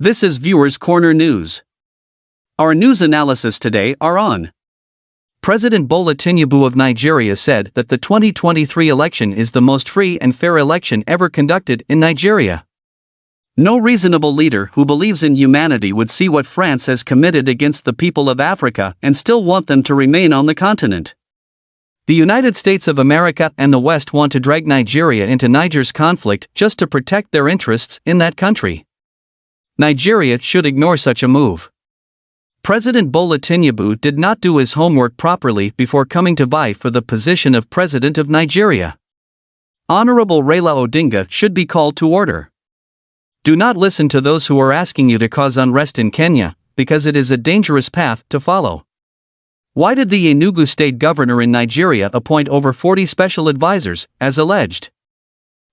This is Viewers Corner News. Our news analysis today are on. President Bola Tinubu of Nigeria said that the 2023 election is the most free and fair election ever conducted in Nigeria. No reasonable leader who believes in humanity would see what France has committed against the people of Africa and still want them to remain on the continent. The United States of America and the West want to drag Nigeria into Niger's conflict just to protect their interests in that country. Nigeria should ignore such a move. President Bola Tinubu did not do his homework properly before coming to vie for the position of President of Nigeria. Honorable Raila Odinga should be called to order. Do not listen to those who are asking you to cause unrest in Kenya, because it is a dangerous path to follow. Why did the Enugu state governor in Nigeria appoint over 40 special advisors, as alleged?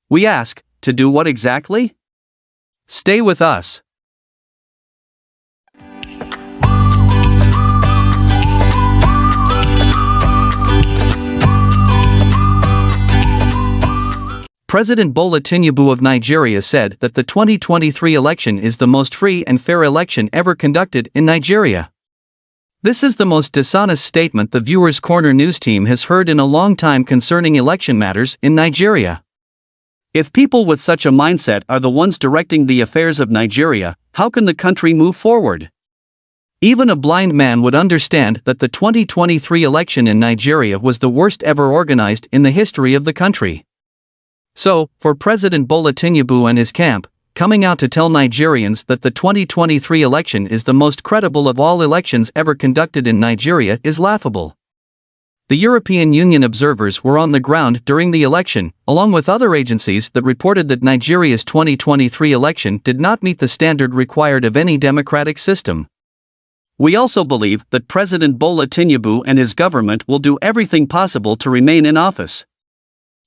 We ask, to do what exactly? Stay with us. President Bola Tinubu of Nigeria said that the 2023 election is the most free and fair election ever conducted in Nigeria. This is the most dishonest statement the Viewers Corner news team has heard in a long time concerning election matters in Nigeria. If people with such a mindset are the ones directing the affairs of Nigeria, how can the country move forward? Even a blind man would understand that the 2023 election in Nigeria was the worst ever organized in the history of the country. So, for President Bola Tinubu and his camp, coming out to tell Nigerians that the 2023 election is the most credible of all elections ever conducted in Nigeria is laughable. The European Union observers were on the ground during the election, along with other agencies that reported that Nigeria's 2023 election did not meet the standard required of any democratic system. We also believe that President Bola Tinubu and his government will do everything possible to remain in office.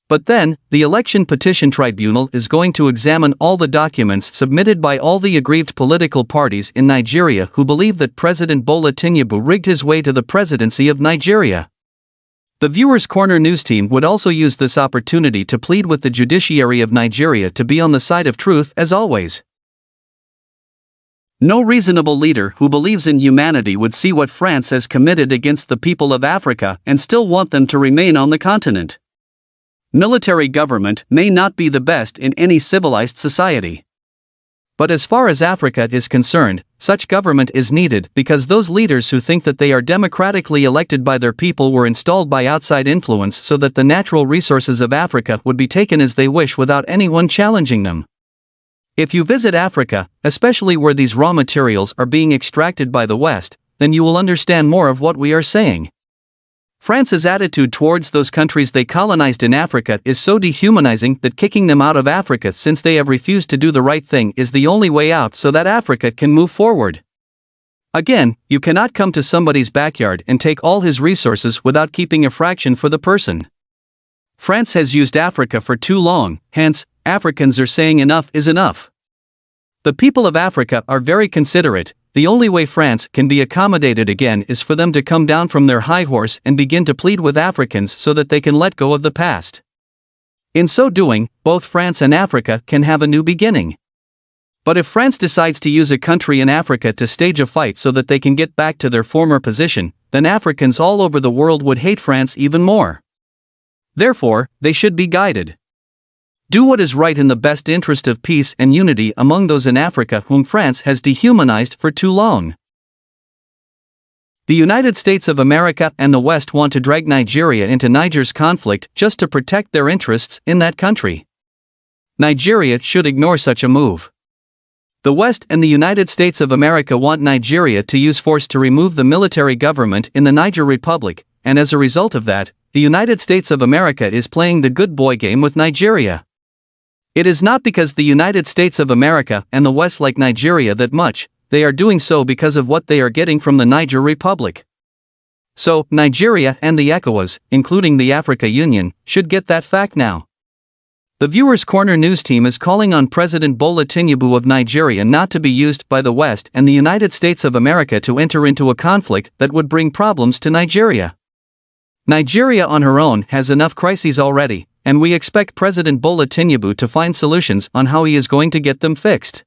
But then, the Election Petition Tribunal is going to examine all the documents submitted by all the aggrieved political parties in Nigeria who believe that President Bola Tinubu rigged his way to the presidency of Nigeria. The Viewers Corner news team would also use this opportunity to plead with the judiciary of Nigeria to be on the side of truth as always. No reasonable leader who believes in humanity would see what France has committed against the people of Africa and still want them to remain on the continent. Military government may not be the best in any civilized society. But as far as Africa is concerned, such government is needed because those leaders who think that they are democratically elected by their people were installed by outside influence so that the natural resources of Africa would be taken as they wish without anyone challenging them. If you visit Africa, especially where these raw materials are being extracted by the West, then you will understand more of what we are saying. France's attitude towards those countries they colonized in Africa is so dehumanizing that kicking them out of Africa since they have refused to do the right thing is the only way out so that Africa can move forward. Again, you cannot come to somebody's backyard and take all his resources without keeping a fraction for the person. France has used Africa for too long, hence, Africans are saying enough is enough. The people of Africa are very considerate. The only way France can be accommodated again is for them to come down from their high horse and begin to plead with Africans so that they can let go of the past. In so doing, both France and Africa can have a new beginning. But if France decides to use a country in Africa to stage a fight so that they can get back to their former position, then Africans all over the world would hate France even more. Therefore, they should be guided. Do what is right in the best interest of peace and unity among those in Africa whom France has dehumanized for too long. The United States of America and the West want to drag Nigeria into Niger's conflict just to protect their interests in that country. Nigeria should ignore such a move. The West and the United States of America want Nigeria to use force to remove the military government in the Niger Republic, and as a result of that, the United States of America is playing the good boy game with Nigeria. It is not because the United States of America and the West like Nigeria that much, they are doing so because of what they are getting from the Niger Republic. So, Nigeria and the ECOWAS, including the Africa Union, should get that fact now. The Viewers Corner news team is calling on President Bola Tinubu of Nigeria not to be used by the West and the United States of America to enter into a conflict that would bring problems to Nigeria. Nigeria on her own has enough crises already, and we expect President Bola Tinubu to find solutions on how he is going to get them fixed.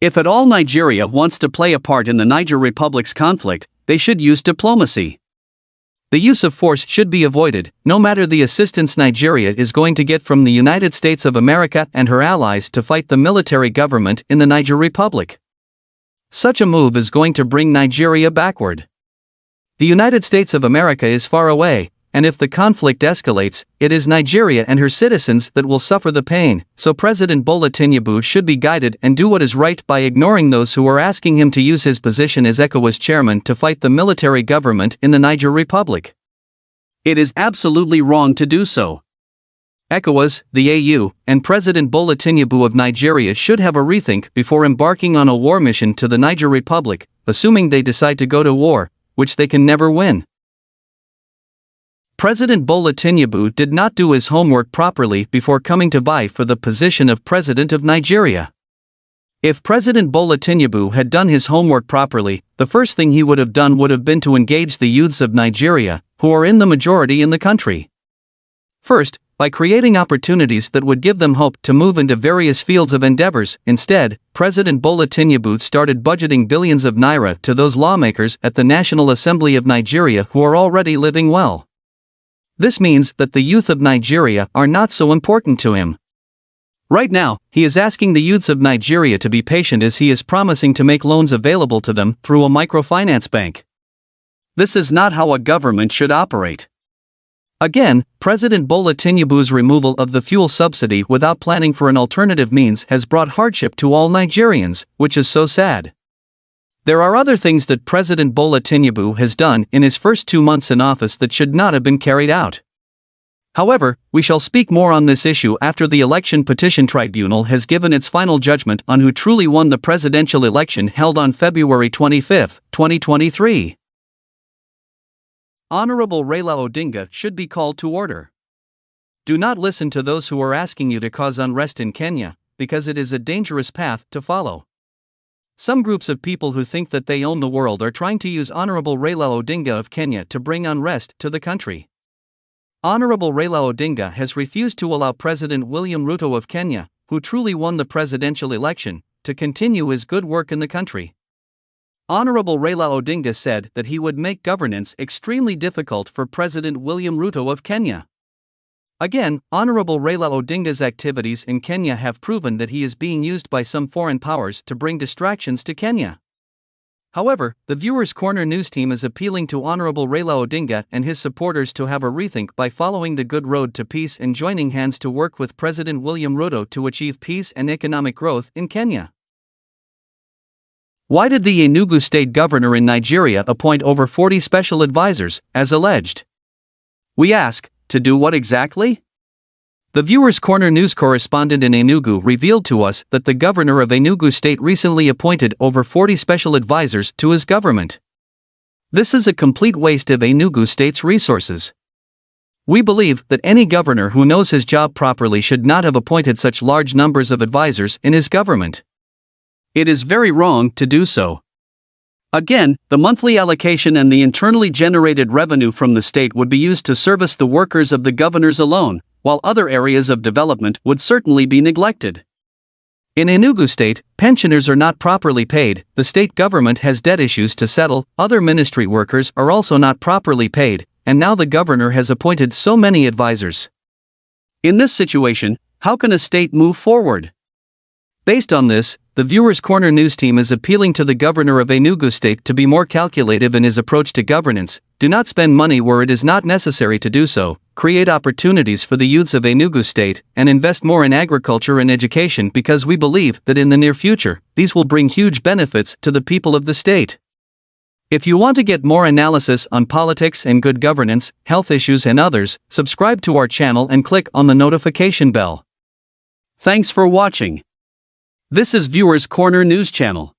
If at all Nigeria wants to play a part in the Niger Republic's conflict, they should use diplomacy. The use of force should be avoided, no matter the assistance Nigeria is going to get from the United States of America and her allies to fight the military government in the Niger Republic. Such a move is going to bring Nigeria backward. The United States of America is far away, and if the conflict escalates, it is Nigeria and her citizens that will suffer the pain, so President Bola Tinubu should be guided and do what is right by ignoring those who are asking him to use his position as ECOWAS chairman to fight the military government in the Niger Republic. It is absolutely wrong to do so. ECOWAS, the AU, and President Bola Tinubu of Nigeria should have a rethink before embarking on a war mission to the Niger Republic, assuming they decide to go to war, which they can never win. President Bola Tinubu did not do his homework properly before coming to vie for the position of President of Nigeria. If President Bola Tinubu had done his homework properly, the first thing he would have done would have been to engage the youths of Nigeria, who are in the majority in the country. First, by creating opportunities that would give them hope to move into various fields of endeavors. Instead, President Bola Tinubu started budgeting billions of naira to those lawmakers at the National Assembly of Nigeria who are already living well. This means that the youth of Nigeria are not so important to him. Right now, he is asking the youths of Nigeria to be patient as he is promising to make loans available to them through a microfinance bank. This is not how a government should operate. Again, President Bola Tinubu's removal of the fuel subsidy without planning for an alternative means has brought hardship to all Nigerians, which is so sad. There are other things that President Bola Tinubu has done in his first 2 months in office that should not have been carried out. However, we shall speak more on this issue after the Election Petition Tribunal has given its final judgment on who truly won the presidential election held on February 25, 2023. Honorable Raila Odinga should be called to order. Do not listen to those who are asking you to cause unrest in Kenya, because it is a dangerous path to follow. Some groups of people who think that they own the world are trying to use Honorable Raila Odinga of Kenya to bring unrest to the country. Honorable Raila Odinga has refused to allow President William Ruto of Kenya, who truly won the presidential election, to continue his good work in the country. Honorable Raila Odinga said that he would make governance extremely difficult for President William Ruto of Kenya. Again, Honorable Raila Odinga's activities in Kenya have proven that he is being used by some foreign powers to bring distractions to Kenya. However, the Viewers Corner news team is appealing to Honorable Raila Odinga and his supporters to have a rethink by following the good road to peace and joining hands to work with President William Ruto to achieve peace and economic growth in Kenya. Why did the Enugu state governor in Nigeria appoint over 40 special advisors, as alleged? We ask, to do what exactly? The Viewers Corner news correspondent in Enugu revealed to us that the governor of Enugu state recently appointed over 40 special advisors to his government. This is a complete waste of Enugu state's resources. We believe that any governor who knows his job properly should not have appointed such large numbers of advisors in his government. It is very wrong to do so. Again, the monthly allocation and the internally generated revenue from the state would be used to service the workers of the governors alone, while other areas of development would certainly be neglected. In Enugu state, pensioners are not properly paid, the state government has debt issues to settle, other ministry workers are also not properly paid, and now the governor has appointed so many advisors. In this situation, how can a state move forward? Based on this, the Viewers Corner news team is appealing to the governor of Enugu state to be more calculative in his approach to governance. Do not spend money where it is not necessary to do so, create opportunities for the youths of Enugu state, and invest more in agriculture and education because we believe that in the near future, these will bring huge benefits to the people of the state. If you want to get more analysis on politics and good governance, health issues and others, subscribe to our channel and click on the notification bell. Thanks for watching. This is Viewers Corner News Channel.